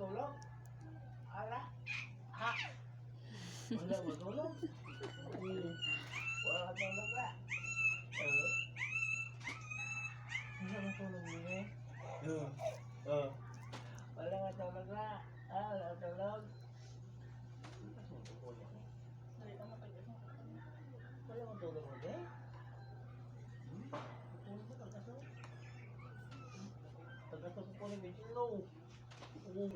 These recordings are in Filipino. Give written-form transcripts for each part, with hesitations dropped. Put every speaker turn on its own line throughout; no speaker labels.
matulog? Ala? Ha? Wala matulog? Wala matulog ba? Wala matulog mo eh? Wala matulog ba? Wala matulog? Wala matulog mo eh? Pagkatapos ko po ni Medyo, no.
Hindi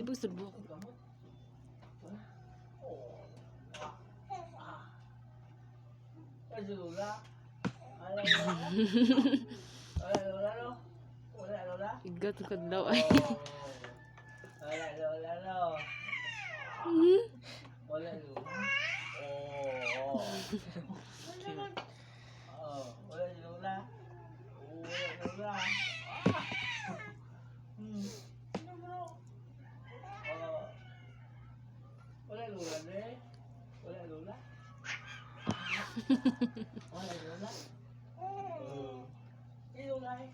ba gusto mo?
Kasi Lola. Wala Lola. Wala Lola, no? Wala Lola.
Igat ka daw ay.
Wala Lola, no? Wala Lola. Wala si Lola. Wala Lola. Ano bro? Wala Lola, eh? Wala Lola. Wala Lola. Di Lola eh.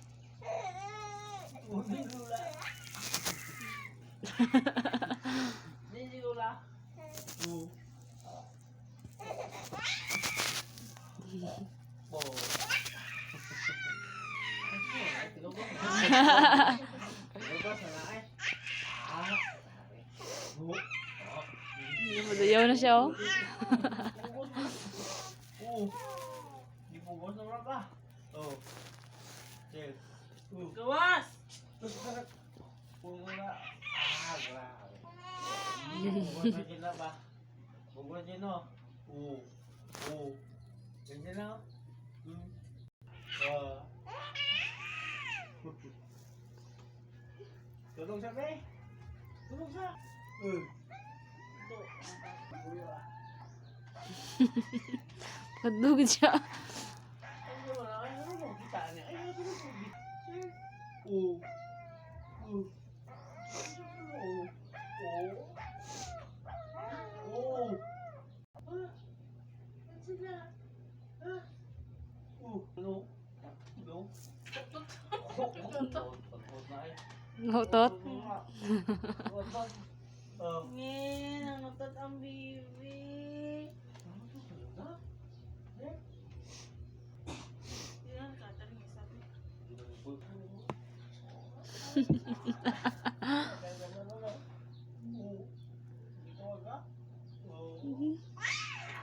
Di Lola. Di Lola.
Madayaw na siya oh.
Di bubos na ba? Check. Gawas! Puro na. Grabe. Bubos na sila ba? Bubos na no? Ganyan na. Tulog sa be? Tulog sa?
Kadugid siya. Ngotot.
Ngin, nangutot ang bibi. Yan, kataring isa.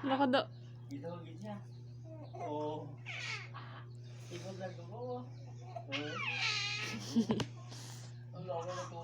Laka daw.
Itawagin siya. Ikot lang ko. Ang loko na to.